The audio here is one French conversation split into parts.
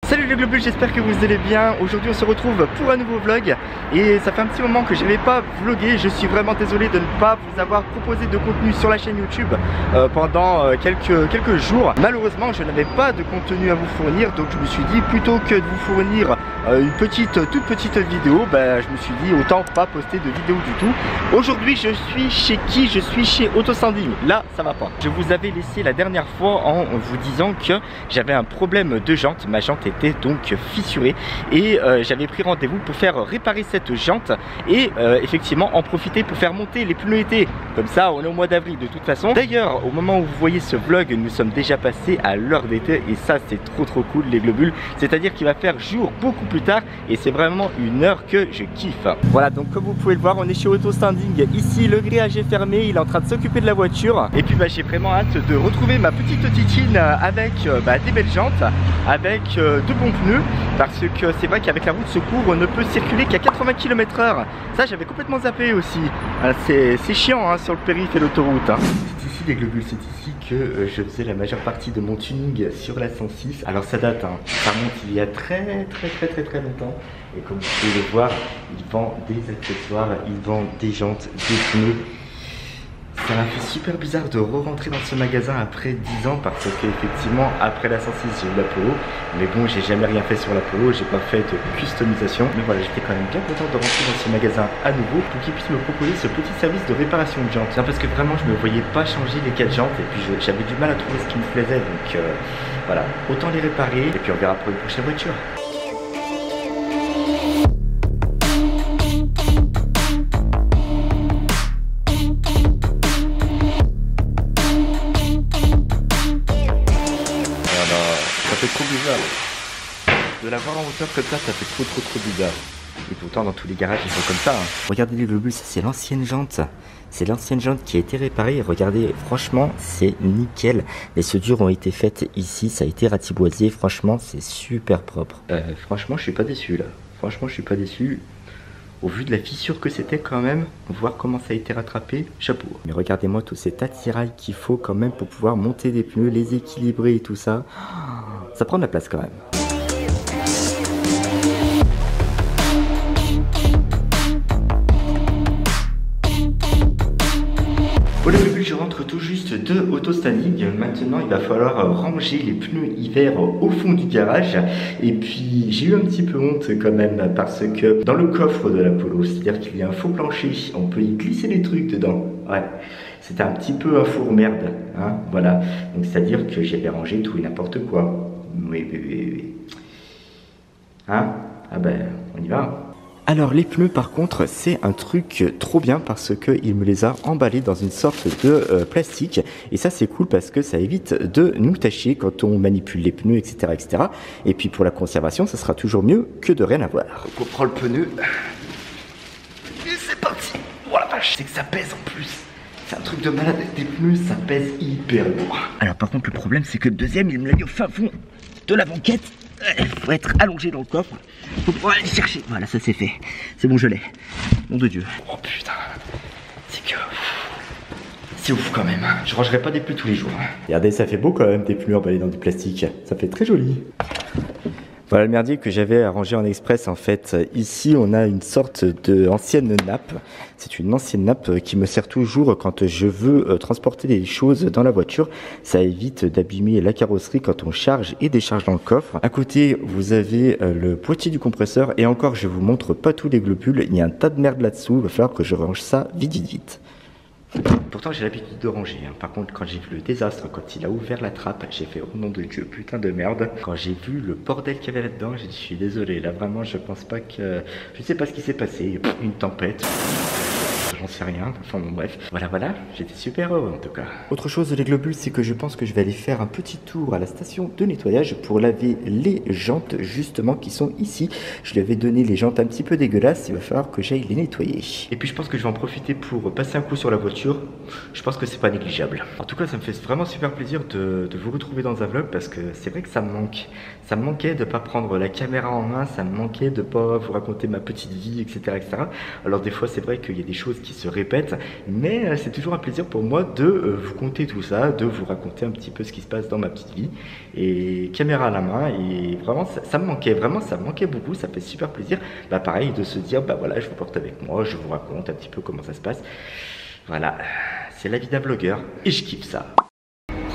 Salut les globules, j'espère que vous allez bien. Aujourd'hui on se retrouve pour un nouveau vlog. Et ça fait un petit moment que je n'avais pas vlogué. Je suis vraiment désolé de ne pas vous avoir proposé de contenu sur la chaîne YouTube pendant quelques jours. Malheureusement je n'avais pas de contenu à vous fournir. Donc je me suis dit, plutôt que de vous fournir une toute petite vidéo, je me suis dit autant pas poster de vidéo du tout. Aujourd'hui je suis chez qui? Je suis chez Autostanding. Là ça va pas. Je vous avais laissé la dernière fois en vous disant que j'avais un problème de jante. Ma jante était donc fissurée et j'avais pris rendez-vous pour faire réparer cette jante et effectivement en profiter pour faire monter les pneus été. Comme ça on est au mois d'avril de toute façon. D'ailleurs au moment où vous voyez ce vlog, nous sommes déjà passés à l'heure d'été et ça c'est trop cool les globules. C'est à dire qu'il va faire jour beaucoup plus tard et c'est vraiment une heure que je kiffe. Voilà, donc comme vous pouvez le voir, on est chez Autostanding. Ici le grillage est fermé, il est en train de s'occuper de la voiture et puis j'ai vraiment hâte de retrouver ma petite titine avec des belles jantes, avec de bons pneus, parce que c'est vrai qu'avec la route secours on ne peut circuler qu'à 80 km/h. Ça j'avais complètement zappé aussi. C'est chiant sur le périph' et l'autoroute. C'est ici les globules, c'est ici que je faisais la majeure partie de mon tuning sur la 106. Alors ça date, ça remonte il y a très longtemps. Et comme vous pouvez le voir, ils vendent des accessoires, ils vendent des jantes, des pneus. Ça m'a fait super bizarre de re-rentrer dans ce magasin après 10 ans parce que effectivement après la 106 j'ai eu la Polo, mais bon j'ai jamais rien fait sur la Polo, j'ai pas fait de customisation, mais voilà j'étais quand même bien content de rentrer dans ce magasin à nouveau pour qu'ils puissent me proposer ce petit service de réparation de jantes. Parce que vraiment je me voyais pas changer les 4 jantes et puis j'avais du mal à trouver ce qui me plaisait, donc voilà, autant les réparer et puis on verra pour une prochaine voiture. Ça fait trop bizarre. De la voir en hauteur comme ça fait trop bizarre. Et pourtant dans tous les garages ils sont comme ça. Regardez les globules, ça c'est l'ancienne jante. C'est l'ancienne jante qui a été réparée. Regardez, franchement c'est nickel. Les soudures ont été faites ici, ça a été ratiboisé. Franchement c'est super propre. Franchement je suis pas déçu là. Franchement je suis pas déçu. Au vu de la fissure que c'était quand même, voir comment ça a été rattrapé, chapeau. Mais regardez-moi tous ces attirails qu'il faut quand même pour pouvoir monter des pneus, les équilibrer et tout ça. Ça prend de la place quand même. Pour le début, je rentre tout juste de Autostanding. Maintenant, il va falloir ranger les pneus hiver au fond du garage. Et puis, j'ai eu un petit peu honte quand même parce que dans le coffre de la Polo, c'est-à-dire qu'il y a un faux plancher, on peut y glisser les trucs dedans. Ouais, c'était un petit peu un four merde, voilà. Donc, c'est-à-dire que j'avais rangé tout et n'importe quoi. Oui. Ah on y va. Alors les pneus par contre c'est un truc trop bien parce que il me les a emballés dans une sorte de plastique et ça c'est cool parce que ça évite de nous tacher quand on manipule les pneus etc. Et puis pour la conservation ça sera toujours mieux que de rien avoir. Donc on prend le pneu et c'est parti. Oh la vache, c'est que ça pèse en plus. C'est un truc de malade, des pneus ça pèse hyper lourd. Alors par contre le problème c'est que le deuxième il me l'a mis au fin fond de la banquette. Il faut être allongé dans le coffre pour pouvoir aller chercher. Voilà, ça c'est fait. C'est bon, je l'ai. Nom de Dieu. Oh putain. C'est ouf quand même. Je rangerai pas des pneus tous les jours. Regardez, ça fait beau quand même des pneus emballés dans du plastique. Ça fait très joli. Voilà le merdier que j'avais arrangé en express en fait. Ici on a une sorte d'ancienne nappe. C'est une ancienne nappe qui me sert toujours quand je veux transporter des choses dans la voiture. Ça évite d'abîmer la carrosserie quand on charge et décharge dans le coffre. À côté vous avez le boîtier du compresseur et encore je vous montre pas tous les globules. Il y a un tas de merde là-dessous. Il va falloir que je range ça vite. Pourtant j'ai l'habitude de ranger, Par contre quand j'ai vu le désastre, quand il a ouvert la trappe, j'ai fait oh nom de Dieu, putain de merde. Quand j'ai vu le bordel qu'il y avait là-dedans, j'ai dit je suis désolé, là vraiment je pense pas que... Je sais pas ce qui s'est passé, une tempête. J'en sais rien, enfin bon bref. Voilà, j'étais super heureux en tout cas. Autre chose les globules, c'est que je pense que je vais aller faire un petit tour à la station de nettoyage pour laver les jantes justement qui sont ici. Je lui avais donné les jantes un petit peu dégueulasses, il va falloir que j'aille les nettoyer. Et puis je pense que je vais en profiter pour passer un coup sur la voiture. Je pense que c'est pas négligeable. En tout cas ça me fait vraiment super plaisir de vous retrouver dans un vlog parce que c'est vrai que ça me manque. Ça me manquait de ne pas prendre la caméra en main, ça me manquait de ne pas vous raconter ma petite vie, etc. etc. Alors des fois c'est vrai qu'il y a des choses qui se répètent, mais c'est toujours un plaisir pour moi de vous conter tout ça, de vous raconter un petit peu ce qui se passe dans ma petite vie. Et caméra à la main, et vraiment ça me manquait, vraiment ça me manquait beaucoup, ça fait super plaisir. Bah pareil, de se dire, bah voilà, je vous porte avec moi, je vous raconte un petit peu comment ça se passe. Voilà, c'est la vie d'un vlogueur, et je kiffe ça.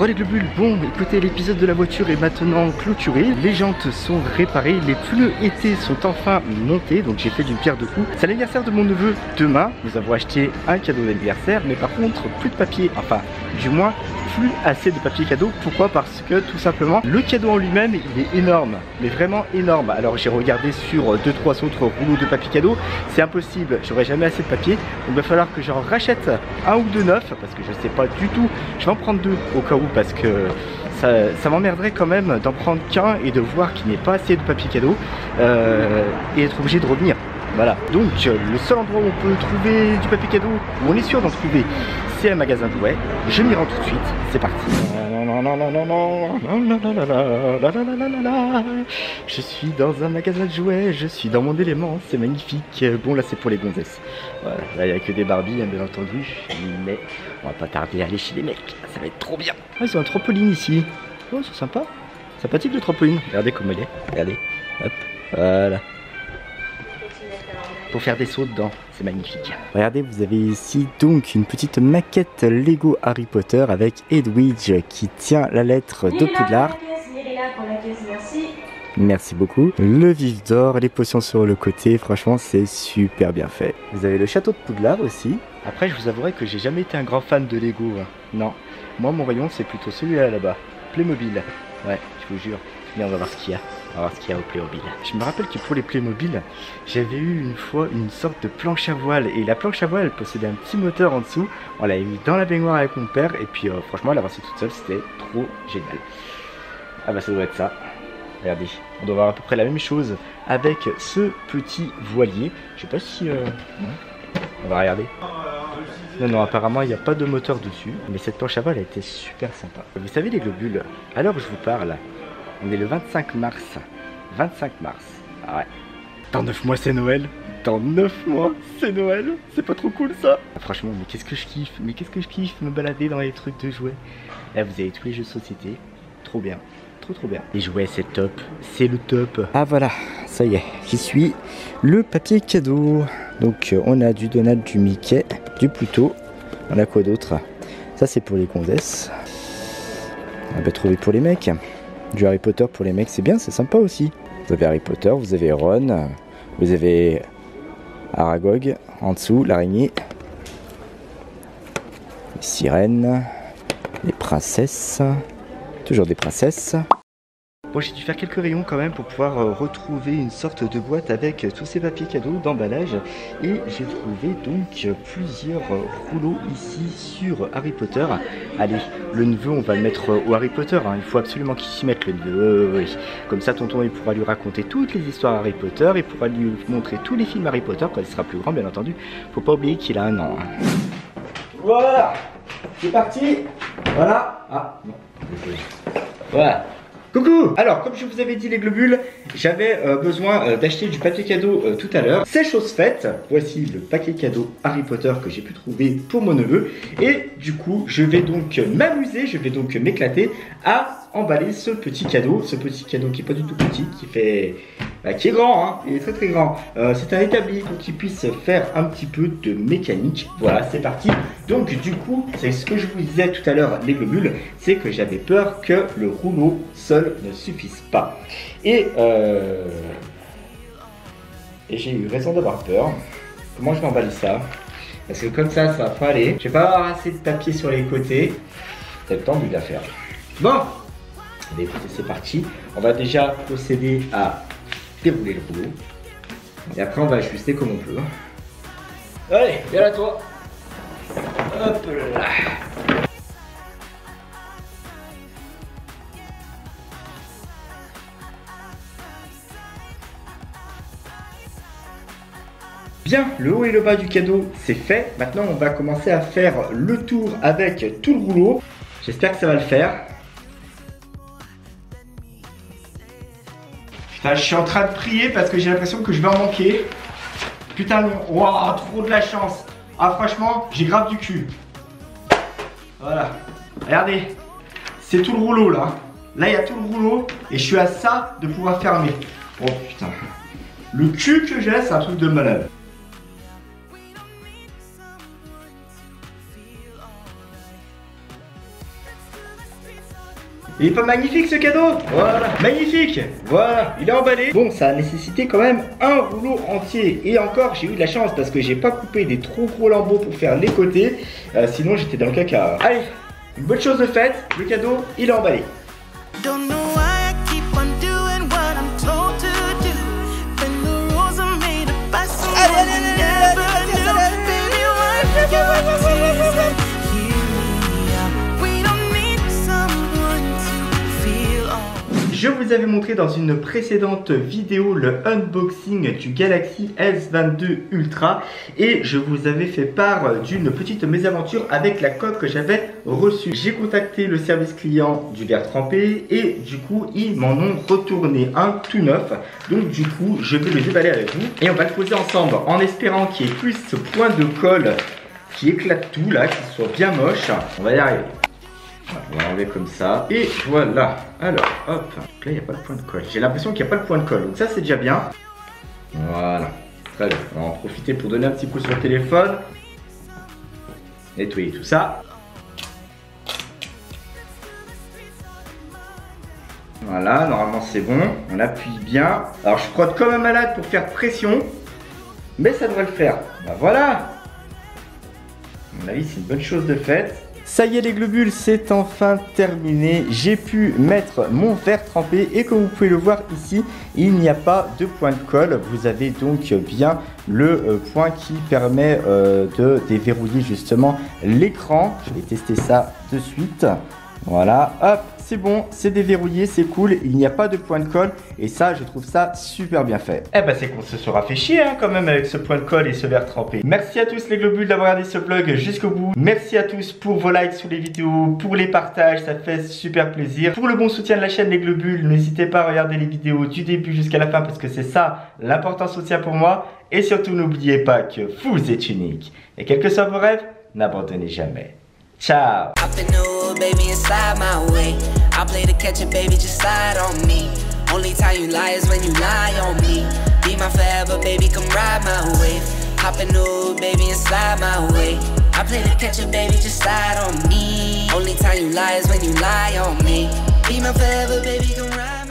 Oh les globules, bon écoutez, l'épisode de la voiture est maintenant clôturé, les jantes sont réparées, les pneus été sont enfin montés, donc j'ai fait d'une pierre deux coups. C'est l'anniversaire de mon neveu demain, nous avons acheté un cadeau d'anniversaire, mais par contre plus de papier, enfin du moins plus assez de papier cadeau. Pourquoi? Parce que tout simplement le cadeau en lui-même il est énorme, mais vraiment énorme. Alors j'ai regardé sur 2-3 autres rouleaux de papier cadeau, c'est impossible, j'aurai jamais assez de papier, donc il va falloir que j'en rachète un ou deux neufs, parce que je sais pas du tout, je vais en prendre deux au cas où, parce que ça m'emmerderait quand même d'en prendre qu'un et de voir qu'il n'y ait pas assez de papier cadeau et être obligé de revenir. Voilà, donc le seul endroit où on peut trouver du papier cadeau, où on est sûr d'en trouver, c'est un magasin de jouets. Je m'y rends tout de suite, c'est parti. Je suis dans un magasin de jouets, je suis dans mon élément, c'est magnifique. Bon là c'est pour les gonzesses. Voilà, là il n'y a que des Barbies hein, bien entendu, mais on va pas tarder à aller chez les mecs, ça va être trop bien. Ah, ils ont un trampoline ici, oh c'est sympa, sympathique le trampoline. Regardez comme elle est, regardez, hop, voilà. Pour faire des sauts dedans, c'est magnifique. Regardez, vous avez ici donc une petite maquette Lego Harry Potter avec Edwidge qui tient la lettre de Poudlard. Merci beaucoup. Le vif d'or, les potions sur le côté, franchement c'est super bien fait. Vous avez le château de Poudlard aussi. Après je vous avouerai que j'ai jamais été un grand fan de Lego. Hein. Non, moi mon rayon c'est plutôt celui-là là-bas. Playmobil. Ouais, je vous jure. Mais on va voir ce qu'il y a. On va voir ce qu'il y a au Playmobil. Je me rappelle que pour les Playmobil, j'avais eu une fois une sorte de planche à voile. Et la planche à voile, elle possédait un petit moteur en dessous. On l'avait mis dans la baignoire avec mon père. Et puis franchement, elle avançait toute seule. C'était trop génial. Ah bah ça doit être ça. Regardez, on doit avoir à peu près la même chose avec ce petit voilier. Je sais pas si... On va regarder. Non, non, apparemment il n'y a pas de moteur dessus. Mais cette planche à voile a été super sympa. Vous savez les globules, à l'heure où je vous parle, on est le 25 mars. 25 mars. Ah ouais. Dans 9 mois c'est Noël. Dans 9 mois c'est Noël. C'est pas trop cool ça? Ah, franchement, mais qu'est-ce que je kiffe. Mais qu'est-ce que je kiffe me balader dans les trucs de jouets. Là vous avez tous les jeux de société. Trop bien. Trop bien. Les jouets c'est top. C'est le top. Ah voilà, ça y est. J'y suis. Le papier cadeau. Donc on a du Donald, du Mickey, du Pluto. On a quoi d'autre? Ça c'est pour les gonzesses. On va trouver pour les mecs. Du Harry Potter pour les mecs, c'est bien, c'est sympa aussi. Vous avez Harry Potter, vous avez Ron, vous avez Aragog, en dessous, l'araignée, les sirènes, les princesses, toujours des princesses. Bon, j'ai dû faire quelques rayons quand même pour pouvoir retrouver une sorte de boîte avec tous ces papiers cadeaux d'emballage. Et j'ai trouvé donc plusieurs rouleaux ici sur Harry Potter. Allez, le neveu, on va le mettre au Harry Potter. Hein. Il faut absolument qu'il s'y mette, le neveu. Oui. Comme ça, tonton, il pourra lui raconter toutes les histoires Harry Potter. Il pourra lui montrer tous les films Harry Potter quand il sera plus grand, bien entendu. Faut pas oublier qu'il a 1 an. Hein. Voilà, c'est parti. Voilà. Ah, non. Voilà. Coucou! Alors, comme je vous avais dit les globules, j'avais besoin d'acheter du papier cadeau tout à l'heure. C'est chose faite. Voici le paquet cadeau Harry Potter que j'ai pu trouver pour mon neveu. Et du coup, je vais donc m'amuser, je vais donc m'éclater à emballer ce petit cadeau qui est pas du tout petit, qui fait... qui est grand, hein, il est très très grand. C'est un établi pour qu'il puisse faire un petit peu de mécanique. Voilà, c'est parti. Donc du coup, c'est ce que je vous disais tout à l'heure, les globules, c'est que j'avais peur que le rouleau seul ne suffise pas. Et j'ai eu raison d'avoir peur. Comment je vais emballer ça? Parce que comme ça va pas aller. Je vais pas avoir assez de papier sur les côtés. C'est le temps de la faire. Bon, allez, écoutez, c'est parti. On va déjà procéder à dérouler le rouleau. Et après on va ajuster comme on peut. Allez, viens là toi. Hop là. Bien, le haut et le bas du cadeau c'est fait. Maintenant on va commencer à faire le tour avec tout le rouleau. J'espère que ça va le faire. Putain, je suis en train de prier parce que j'ai l'impression que je vais en manquer. Putain, waouh, trop de la chance. Ah, franchement, j'ai grave du cul. Voilà. Regardez, c'est tout le rouleau là. Là, il y a tout le rouleau et je suis à ça de pouvoir fermer. Oh putain. Le cul que j'ai, c'est un truc de malade. Il est pas magnifique ce cadeau? Voilà, magnifique. Voilà, il est emballé. Bon, ça a nécessité quand même un rouleau entier. Et encore, j'ai eu de la chance parce que j'ai pas coupé des trop gros lambeaux pour faire les côtés. Sinon, j'étais dans le caca. Allez, une bonne chose de faite. Le cadeau, il est emballé. Je vous avais montré dans une précédente vidéo le unboxing du Galaxy S22 Ultra et je vous avais fait part d'une petite mésaventure avec la coque que j'avais reçue. J'ai contacté le service client du verre trempé et du coup ils m'en ont retourné un tout neuf. Donc du coup je vais le déballer avec vous et on va le poser ensemble en espérant qu'il y ait plus ce point de colle qui éclate tout là, qu'il soit bien moche. On va y arriver. On va enlever comme ça. Et voilà. Alors, hop. Donc là, il n'y a pas de point de colle. J'ai l'impression qu'il n'y a pas de point de colle. Donc ça, c'est déjà bien. Voilà. Très bien. On va en profiter pour donner un petit coup sur le téléphone. Nettoyer tout ça. Voilà. Normalement, c'est bon. On appuie bien. Alors, je frotte comme un malade pour faire pression. Mais ça devrait le faire. Ben voilà. À mon avis, c'est une bonne chose de faite. Ça y est les globules, c'est enfin terminé. J'ai pu mettre mon verre trempé et comme vous pouvez le voir ici, il n'y a pas de point de colle. Vous avez donc bien le point qui permet de déverrouiller justement l'écran. Je vais tester ça de suite. Voilà, hop, c'est bon, c'est déverrouillé, c'est cool, il n'y a pas de point de colle et ça, je trouve ça super bien fait. Eh ben, c'est qu'on se sera fait chier hein, quand même avec ce point de colle et ce verre trempé. Merci à tous les globules d'avoir regardé ce vlog jusqu'au bout. Merci à tous pour vos likes sous les vidéos, pour les partages, ça fait super plaisir. Pour le bon soutien de la chaîne les globules, n'hésitez pas à regarder les vidéos du début jusqu'à la fin parce que c'est ça l'important soutien pour moi. Et surtout, n'oubliez pas que vous êtes unique. Et quels que soient vos rêves, n'abandonnez jamais. Ciao. Baby inside my way, I play the catch it, baby, just slide on me. Only time you lie is when you lie on me. Be my forever, baby, come ride my wave. Hop in new, baby, inside my way. I play the catch it, baby, just slide on me. Only time you lie is when you lie on me. Be my forever, baby, come ride.